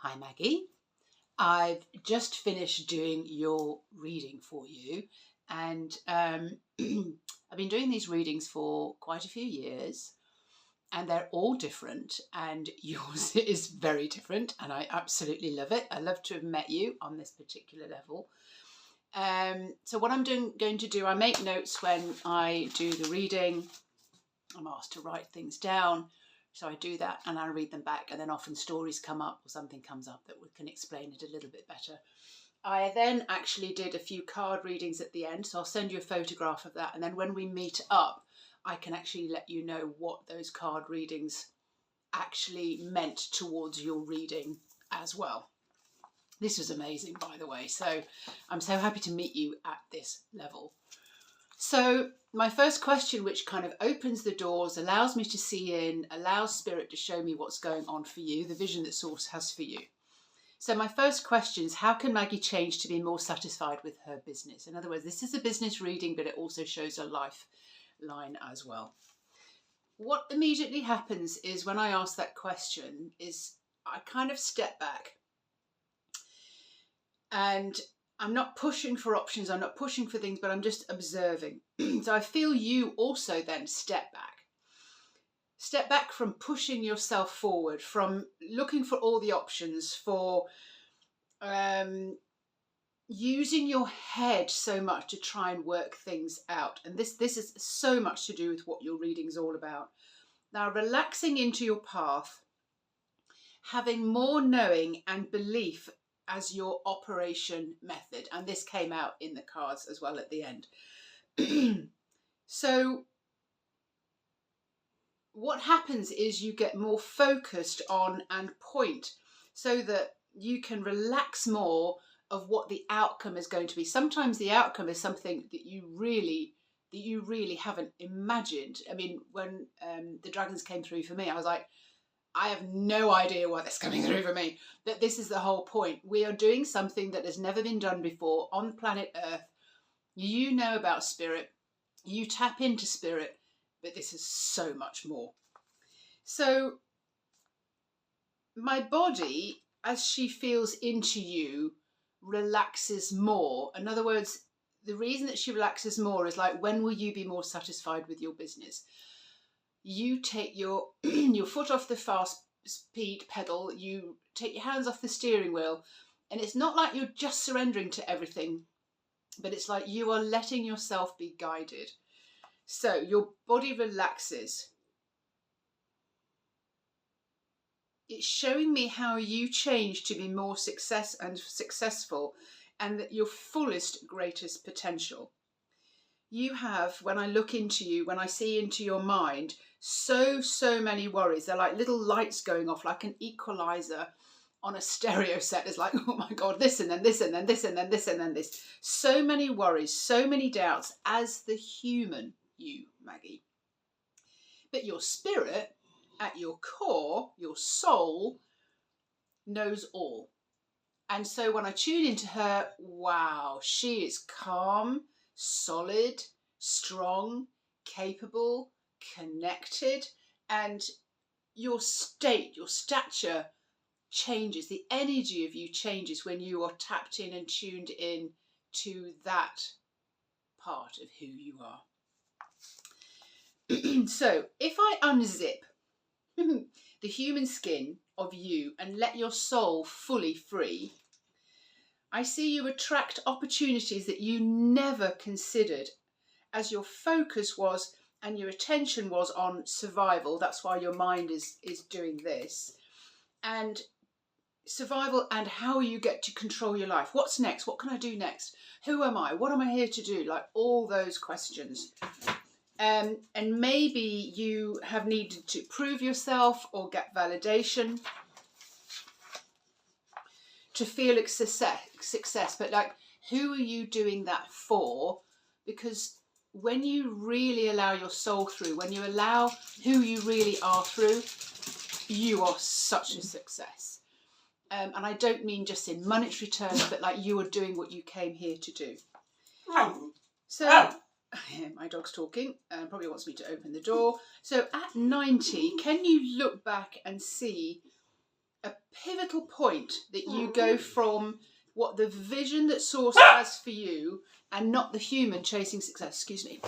Hi Maggie, I've just finished doing your reading for you, and I've been doing these readings for quite a few years, and they're all different, and yours is very different, and I absolutely love it. I love to have met you on this particular level. So what I'm going to do, I make notes when I do the reading. I'm asked to write things down. So I do that and I read them back, and then often stories come up or something comes up that can explain it a little bit better. I then actually did a few card readings at the end, so I'll send you a photograph of that, and then when we meet up I can actually let you know what those card readings actually meant towards your reading as well. This was amazing, by the way, so I'm so happy to meet you at this level. So my first question, which kind of opens the doors, allows me to see in, allows Spirit to show me what's going on for you, the vision that Source has for you. So my first question is, how can Maggie change to be more satisfied with her business? In other words, this is a business reading, but it also shows a lifeline as well. What immediately happens is when I ask that question is I kind of step back, and I'm not pushing for options, I'm not pushing for things, but I'm just observing. So I feel you also then step back. Step back from pushing yourself forward, from looking for all the options, for using your head so much to try and work things out. And this is so much to do with what your reading is all about. Now, relaxing into your path, having more knowing and belief as your operation method, and this came out in the cards as well at the end. So what happens is you get more focused on and point, so that you can relax more of what the outcome is going to be. Sometimes the outcome is something that you really haven't imagined. I mean, when the dragons came through for me, I was like, I have no idea why that's coming through for me. But this is the whole point. We are doing something that has never been done before on planet Earth. You know about Spirit. You tap into Spirit. But this is so much more. So my body, as she feels into you, relaxes more. In other words, the reason that she relaxes more is like, when will you be more satisfied with your business? You take your your foot off the fast speed pedal, you take your hands off the steering wheel, and it's not like you're just surrendering to everything, but it's like you are letting yourself be guided. So your body relaxes. It's showing me how you change to be more successful and that your fullest, greatest potential. You have, when I look into you, when I see into your mind, so many worries. They're like little lights going off, like an equalizer on a stereo set. It's like, oh my God, this and then this and then this and then this and then this. So many worries, so many doubts as the human you, Maggie. But your spirit, at your core, your soul, knows all. And so when I tune into her, wow, she is calm, solid, strong, capable, connected, and your state, your stature changes. The energy of you changes when you are tapped in and tuned in to that part of who you are. So if I unzip the human skin of you and let your soul fully free, I see you attract opportunities that you never considered, as your focus was and your attention was on survival. That's why your mind is doing this. And survival and how you get to control your life. What's next? What can I do next? Who am I? What am I here to do? Like all those questions. And maybe you have needed to prove yourself or get validation to feel success, but like, who are you doing that for? Because when you really allow your soul through, when you allow who you really are through, you are such a success. And I don't mean just in monetary terms, but like you are doing what you came here to do. So my dog's talking and probably wants me to open the door. So at 90, can you look back and see a pivotal point that you go from what the vision that Source has for you and not the human chasing success. Excuse me.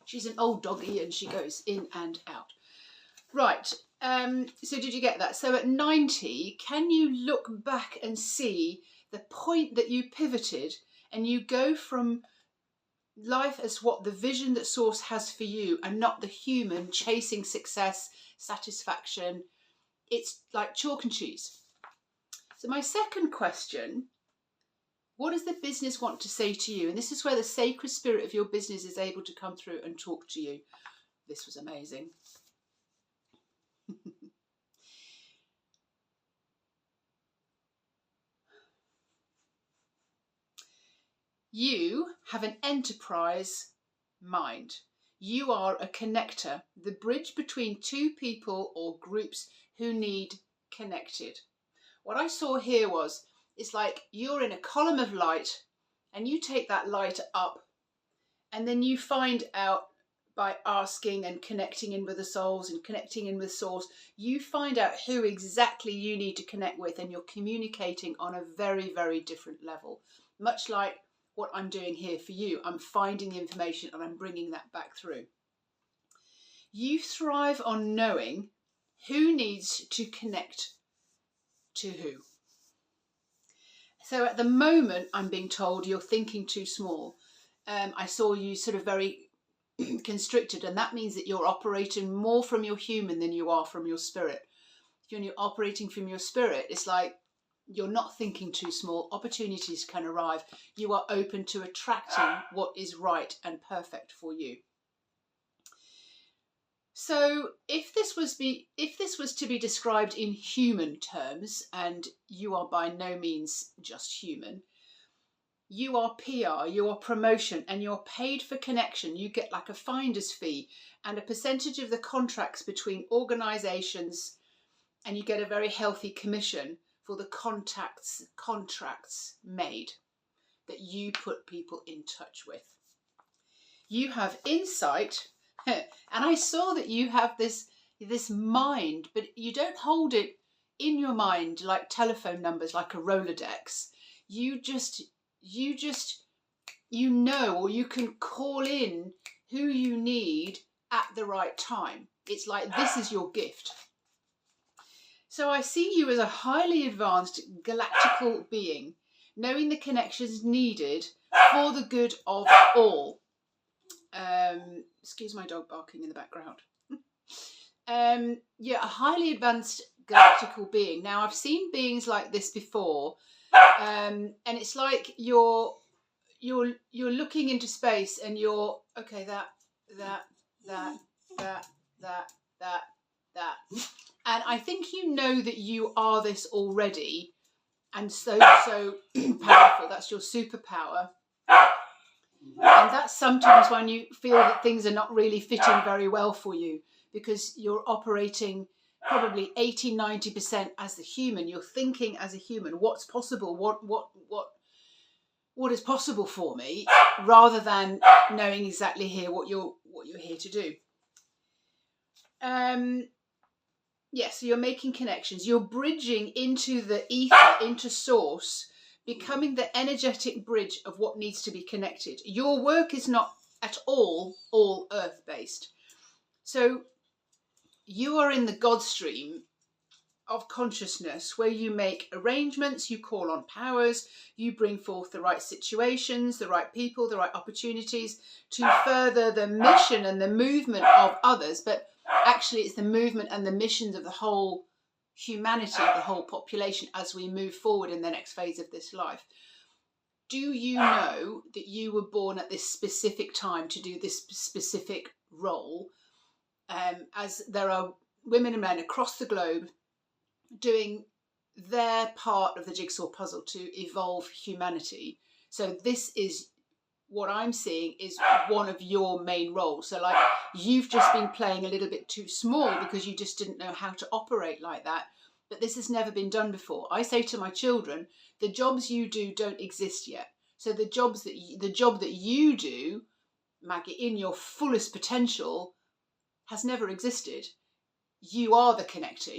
She's an old doggy and she goes in and out. Right, so did you get that? So at 90, can you look back and see the point that you pivoted and you go from life as what the vision that Source has for you and not the human chasing success, satisfaction? It's like chalk and cheese. So my second question, what does the business want to say to you? And this is where the sacred spirit of your business is able to come through and talk to you. This was amazing. You have an enterprise mind. You are a connector, the bridge between two people or groups who need connected. What I saw here was, it's like you're in a column of light and you take that light up and then you find out by asking and connecting in with the souls and connecting in with Source, you find out who exactly you need to connect with and you're communicating on a very, very different level. Much like what I'm doing here for you. I'm finding the information and I'm bringing that back through. You thrive on knowing who needs to connect to who. So at the moment, I'm being told you're thinking too small. I saw you sort of very constricted, and that means that you're operating more from your human than you are from your spirit. When you're operating from your spirit, it's like you're not thinking too small. Opportunities can arrive. You are open to attracting what is right and perfect for you. So if this was to be described in human terms, and you are by no means just human, you are PR, you are promotion, and you're paid for connection. You get like a finder's fee and a percentage of the contracts between organisations, and you get a very healthy commission for the contracts made that you put people in touch with. You have insight, and I saw that you have this mind, but you don't hold it in your mind like telephone numbers, like a Rolodex. You know, or you can call in who you need at the right time. It's like this is your gift. So I see you as a highly advanced galactical being, knowing the connections needed for the good of all. Excuse my dog barking in the background. Yeah, a highly advanced galactical being. Now, I've seen beings like this before, and it's like you're looking into space and you're, okay, that. And I think you know that you are this already, and so powerful. That's your superpower. And that's sometimes when you feel that things are not really fitting very well for you, because you're operating probably 80-90% as the human. You're thinking as a human, what's possible, what is possible for me, rather than knowing exactly here what you're here to do. Yes, so you're making connections. You're bridging into the ether, into Source, becoming the energetic bridge of what needs to be connected. Your work is not at all earth-based. So you are in the God stream of consciousness, where you make arrangements, you call on powers, you bring forth the right situations, the right people, the right opportunities to further the mission and the movement of others. But actually, it's the movement and the missions of the whole humanity, the whole population, as we move forward in the next phase of this life. Do you know that you were born at this specific time to do this specific role? As there are women and men across the globe doing their part of the jigsaw puzzle to evolve humanity. So this is what I'm seeing is one of your main roles. So like you've just been playing a little bit too small because you just didn't know how to operate like that. But this has never been done before. I say to my children, the jobs you do don't exist yet. So the job that you do Maggie, in your fullest potential has never existed. You are the connector.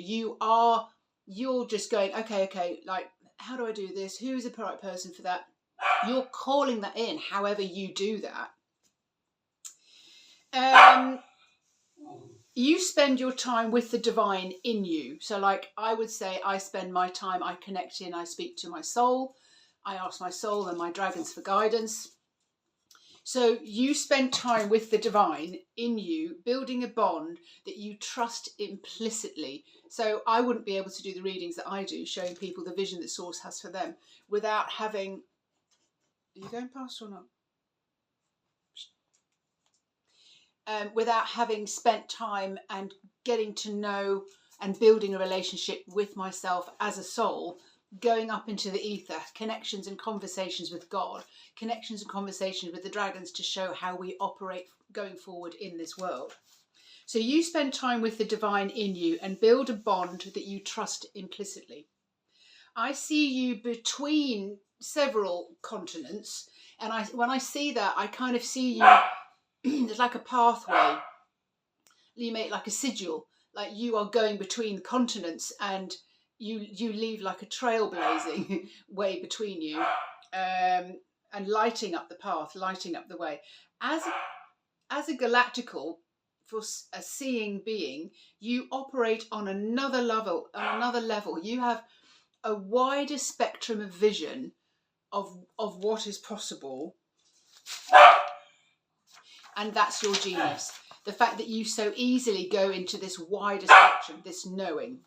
You're just going, okay, like, how do I do this? Who's the right person for that? You're calling that in, however you do that. You spend your time with the divine in you. So like I would say, I spend my time, I connect in, I speak to my soul. I ask my soul and my dragons for guidance. So you spend time with the divine in you, building a bond that you trust implicitly. So I wouldn't be able to do the readings that I do, showing people the vision that Source has for them, without having... Are you going past or not? Without having spent time and getting to know and building a relationship with myself as a soul, going up into the ether, connections and conversations with God, connections and conversations with the dragons to show how we operate going forward in this world. So you spend time with the divine in you and build a bond that you trust implicitly. I see you between several continents, and when I see that, I kind of see you, there's like a pathway. You make like a sigil, like you are going between the continents, and you leave like a trailblazing way between you, and lighting up the path, lighting up the way. As a galactical, for a seeing being, you operate on another level. You have a wider spectrum of vision of what is possible, and that's your genius. The fact that you so easily go into this wider spectrum, this knowing.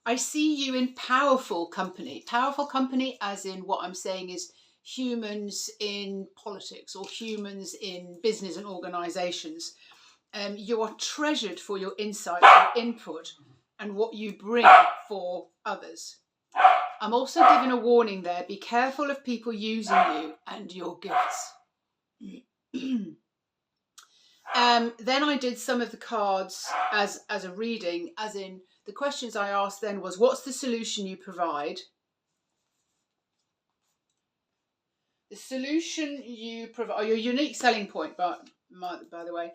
I see you in powerful company as in what I'm saying is humans in politics or humans in business and organisations. You are treasured for your insight, your input, and what you bring for others. I'm also giving a warning there. Be careful of people using you and your gifts. Then I did some of the cards as a reading, as in the questions I asked then was, what's the solution you provide? The solution you provide, or your unique selling point, by the way.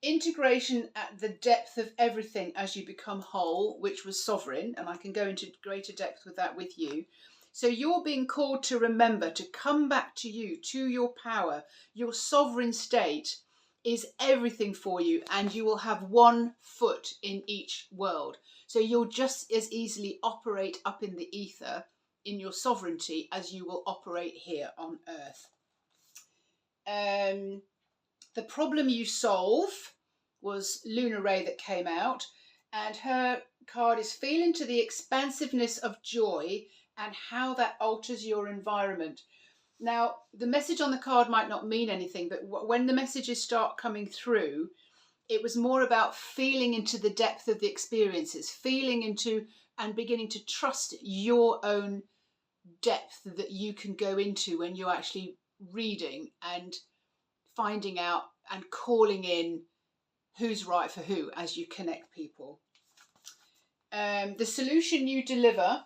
Integration at the depth of everything as you become whole, which was sovereign, and I can go into greater depth with that with you. So you're being called to remember to come back to you, to your power. Your sovereign state is everything for you, and you will have one foot in each world. So you'll just as easily operate up in the ether in your sovereignty as you will operate here on earth. The problem you solve was Luna Ray that came out, and her card is feel into the expansiveness of joy and how that alters your environment. Now, the message on the card might not mean anything, but when the messages start coming through, it was more about feeling into the depth of the experiences, feeling into and beginning to trust your own depth that you can go into when you're actually reading and finding out and calling in who's right for who as you connect people. The solution you deliver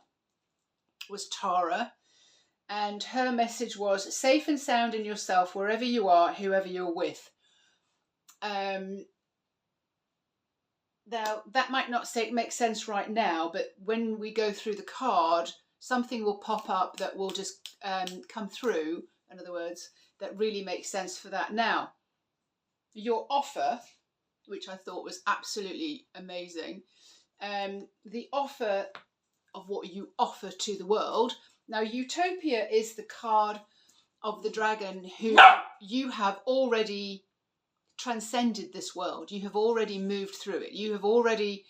was Tara, and her message was safe and sound in yourself wherever you are, whoever you're with. Now, that might not make sense right now, but when we go through the card, something will pop up that will just come through, in other words, that really makes sense for that. Now, your offer, which I thought was absolutely amazing, the offer of what you offer to the world. Now, Utopia is the card of the dragon who you have already transcended this world. You have already moved through it. You have already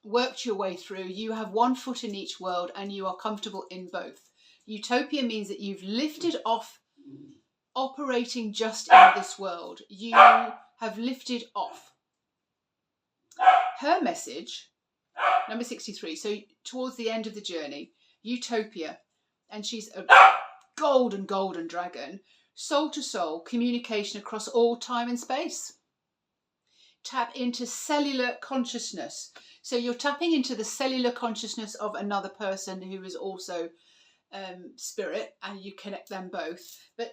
worked your way through. You have one foot in each world and you are comfortable in both. Utopia means that you've lifted off operating just in this world. You have lifted off. Her message, number 63, so towards the end of the journey, Utopia, and she's a golden dragon, soul to soul, communication across all time and space. Tap into cellular consciousness. So you're tapping into the cellular consciousness of another person who is also spirit, and you connect them both. But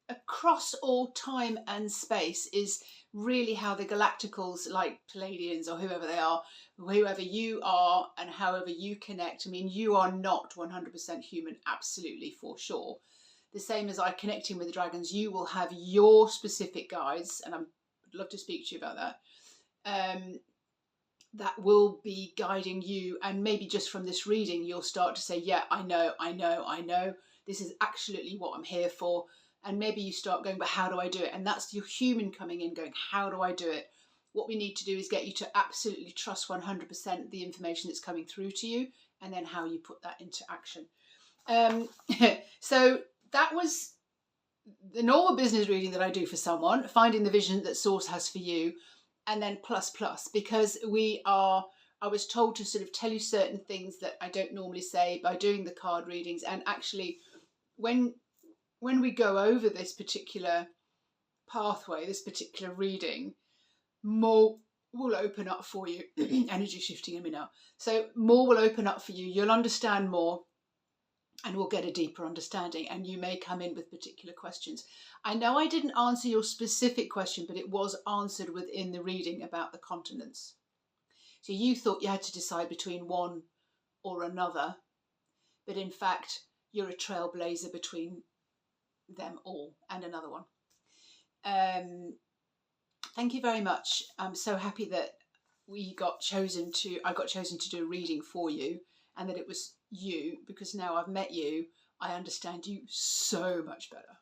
across all time and space is really how the galacticals, like Palladians or whoever they are, whoever you are and however you connect. I mean, you are not 100% human, absolutely, for sure. The same as I connecting with the dragons, you will have your specific guides, and I'd love to speak to you about that. That will be guiding you, and maybe just from this reading you'll start to say, yeah, I know, this is absolutely what I'm here for. And maybe you start going, but how do I do it? And that's your human coming in going, how do I do it? What we need to do is get you to absolutely trust 100% the information that's coming through to you, and then how you put that into action. So that was the normal business reading that I do for someone, finding the vision that Source has for you, and then plus, because I was told to sort of tell you certain things that I don't normally say by doing the card readings. And actually, when we go over this particular pathway, this particular reading, more will open up for you. Energy shifting in me now. So more will open up for you. You'll understand more, and we'll get a deeper understanding, and you may come in with particular questions. I know I didn't answer your specific question, but it was answered within the reading about the continents. So you thought you had to decide between one or another, but in fact, you're a trailblazer between them all and another one. Thank you very much. I'm so happy that I got chosen to do a reading for you, and that it was you, because now I've met you, I understand you so much better.